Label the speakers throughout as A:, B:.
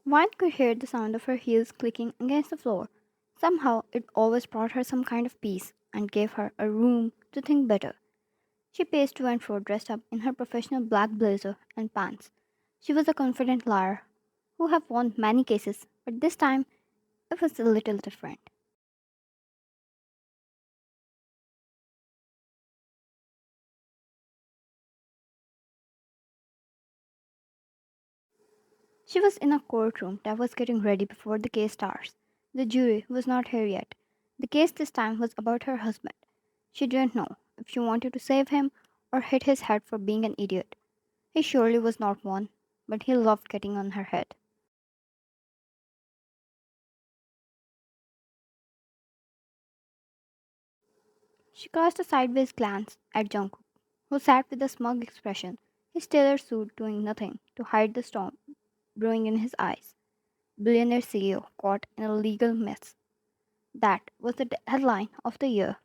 A: One could hear the sound of her heels clicking against the floor. Somehow, it always brought her some kind of peace and gave her a room to think better. She paced to and fro dressed up in her professional black blazer and pants. She was a confident liar who have won many cases, but this time it was a little different. She was in a courtroom that was getting ready before the case starts. The jury was not here yet. The case this time was about her husband. She didn't know if she wanted to save him or hit his head for being an idiot. He surely was not one, but he loved getting on her head. She cast a sideways glance at Jungkook, who sat with a smug expression, his tailor suit doing nothing to hide the storm brewing in his eyes. Billionaire CEO caught in a legal mess. That was the headline of the year.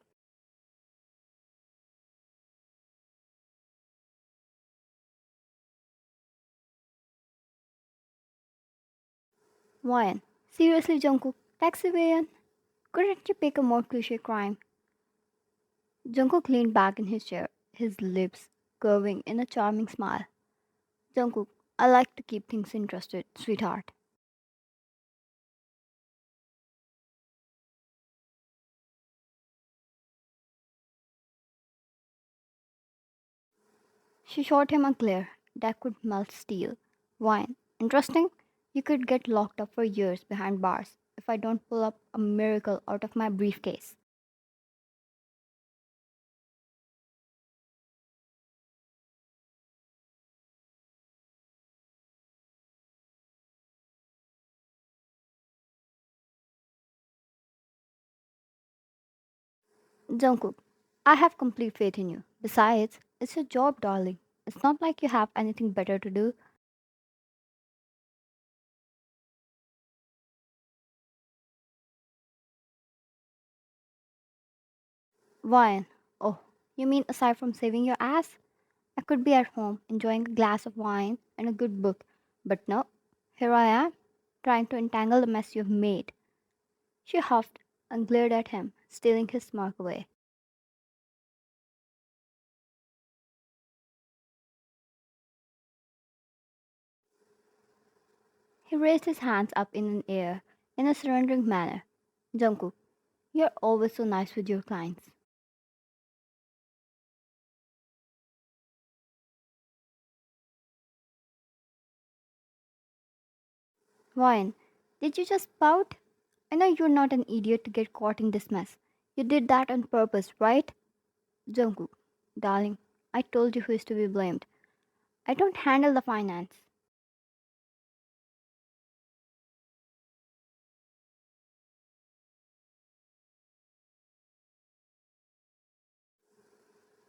A: Wyan. Seriously, Jungkook, taxi Wyan? Couldn't you pick a more cliche crime? Jungkook leaned back in his chair, his lips curving in a charming smile. Jungkook, I like to keep things interested, sweetheart. She shot him a glare that could melt steel. Wine. Interesting? You could get locked up for years behind bars if I don't pull up a miracle out of my briefcase. Jungkook, I have complete faith in you. Besides, it's your job, darling. It's not like you have anything better to do. Wine. Oh, you mean aside from saving your ass? I could be at home enjoying a glass of wine and a good book. But no, here I am, trying to entangle the mess you've made. She huffed and glared at him, stealing his smirk away. He raised his hands up in the air in a surrendering manner. Jungkook, you're always so nice with your clients. Ryan, did you just pout? I know you're not an idiot to get caught in this mess. You did that on purpose, right? Jungkook, darling, I told you who is to be blamed. I don't handle the finance.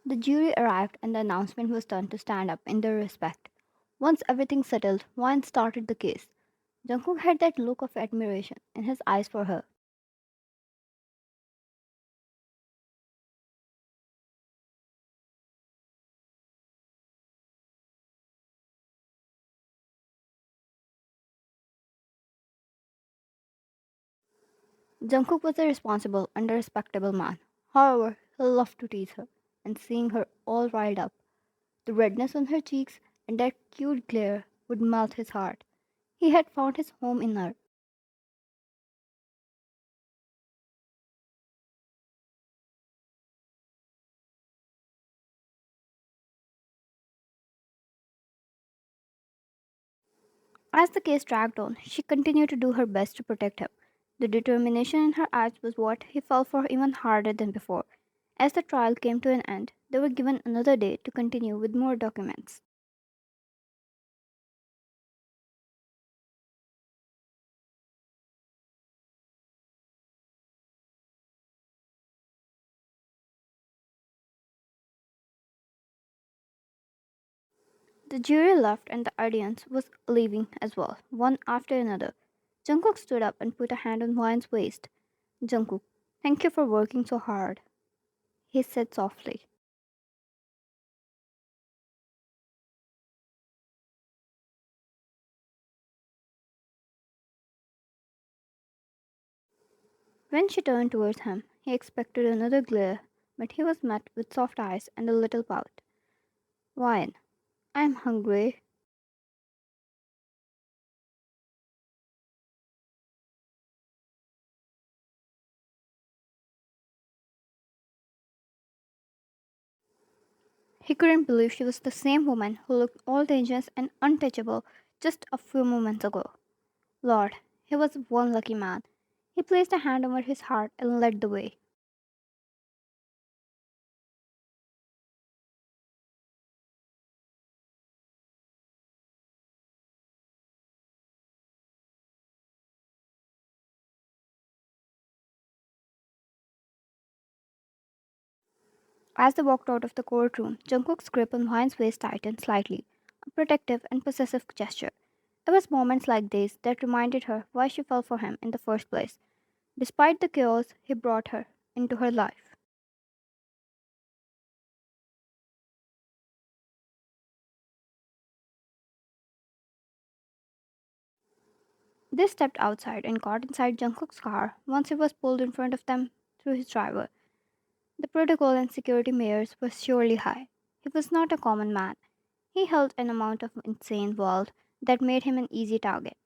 A: The jury arrived and the announcement was done to stand up in their respect. Once everything settled, Ryan started the case. Jungkook had that look of admiration in his eyes for her. Jungkook was a responsible and a respectable man. However, he loved to tease her, and seeing her all riled up, the redness on her cheeks and that cute glare would melt his heart. He had found his home in her. As the case dragged on, she continued to do her best to protect him. The determination in her eyes was what he fell for even harder than before. As the trial came to an end, they were given another day to continue with more documents. The jury left and the audience was leaving as well, one after another. Jungkook stood up and put a hand on Hwan's waist. Jungkook, thank you for working so hard, he said softly. When she turned towards him, he expected another glare, but he was met with soft eyes and a little pout. Wine. I'm hungry. He couldn't believe she was the same woman who looked all dangerous and untouchable just a few moments ago. Lord, he was one lucky man. He placed a hand over his heart and led the way. As they walked out of the courtroom, Jungkook's grip on Hwan's waist tightened slightly, a protective and possessive gesture. It was moments like these that reminded her why she fell for him in the first place, despite the chaos he brought her into her life. They stepped outside and got inside Jungkook's car once he was pulled in front of them through his driver. The protocol and security measures were surely high. He was not a common man. He held an amount of insane wealth that made him an easy target.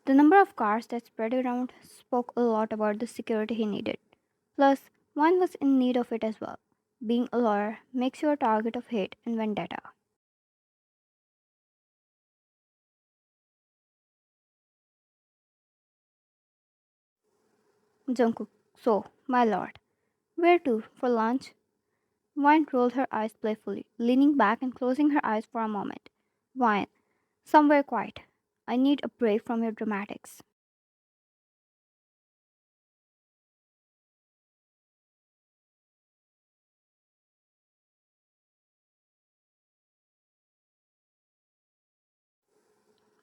A: The number of cars that spread around spoke a lot about the security he needed. Plus, one was in need of it as well. Being a lawyer makes you a target of hate and vendetta. Jungkook, so, my lord, where to for lunch? Vine rolled her eyes playfully, leaning back and closing her eyes for a moment. Vine, somewhere quiet. I need a break from your dramatics.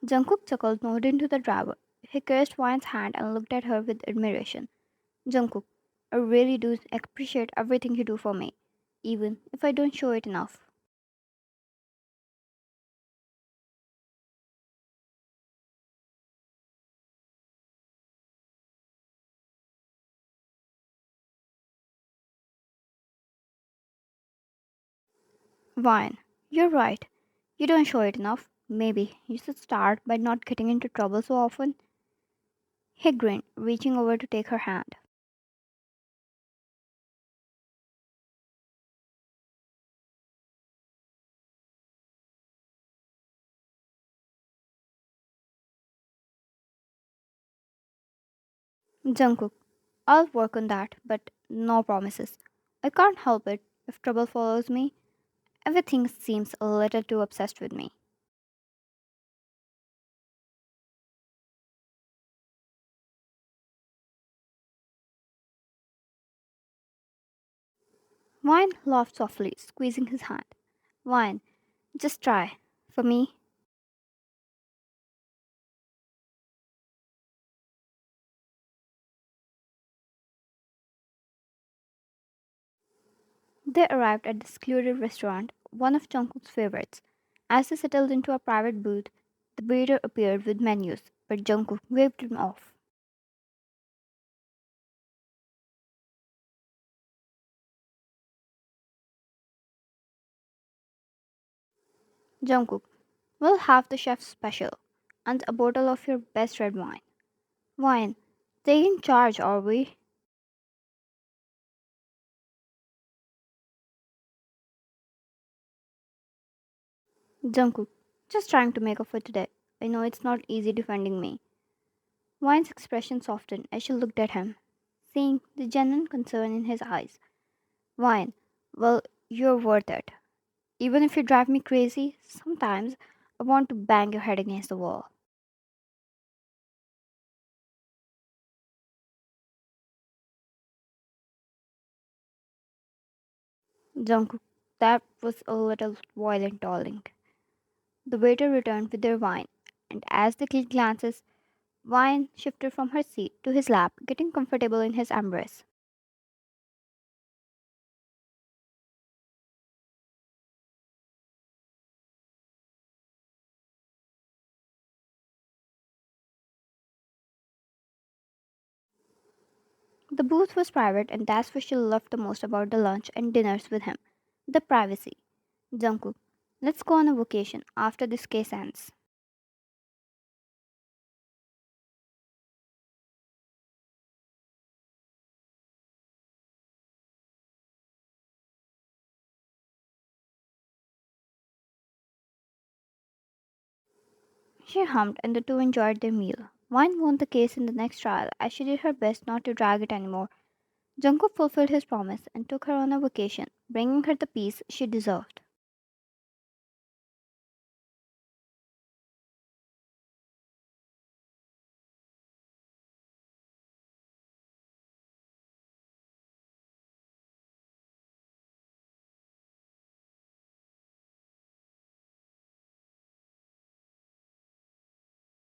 A: Jungkook chuckled, nodded into the driver. He kissed Vine's hand and looked at her with admiration. Jungkook, I really do appreciate everything you do for me, even if I don't show it enough. Vine, you're right. You don't show it enough. Maybe you should start by not getting into trouble so often. He grinned, reaching over to take her hand. Jungkook, I'll work on that, but no promises. I can't help it if trouble follows me. Everything seems a little too obsessed with me. Vine laughed softly, squeezing his hand. Vine, just try. For me, they arrived at the secluded restaurant, one of Jungkook's favorites. As they settled into a private booth, the waiter appeared with menus, but Jungkook waved him off. Jungkook, we'll have the chef's special and a bottle of your best red wine. Wine, taking charge, are we? Jungkook, just trying to make up for today. I know it's not easy defending me. Wine's expression softened as she looked at him, seeing the genuine concern in his eyes. Wine, well, you're worth it. Even if you drive me crazy, sometimes I want to bang your head against the wall. Jungkook, that was a little violent, darling. The waiter returned with their wine, and as they clicked glances, Wine shifted from her seat to his lap, getting comfortable in his embrace. The booth was private, and that's what she loved the most about the lunch and dinners with him, the privacy. Jungkook, let's go on a vacation after this case ends. She hummed, and the two enjoyed their meal. Wine won the case in the next trial as she did her best not to drag it anymore. Jungkook fulfilled his promise and took her on a vacation, bringing her the peace she deserved.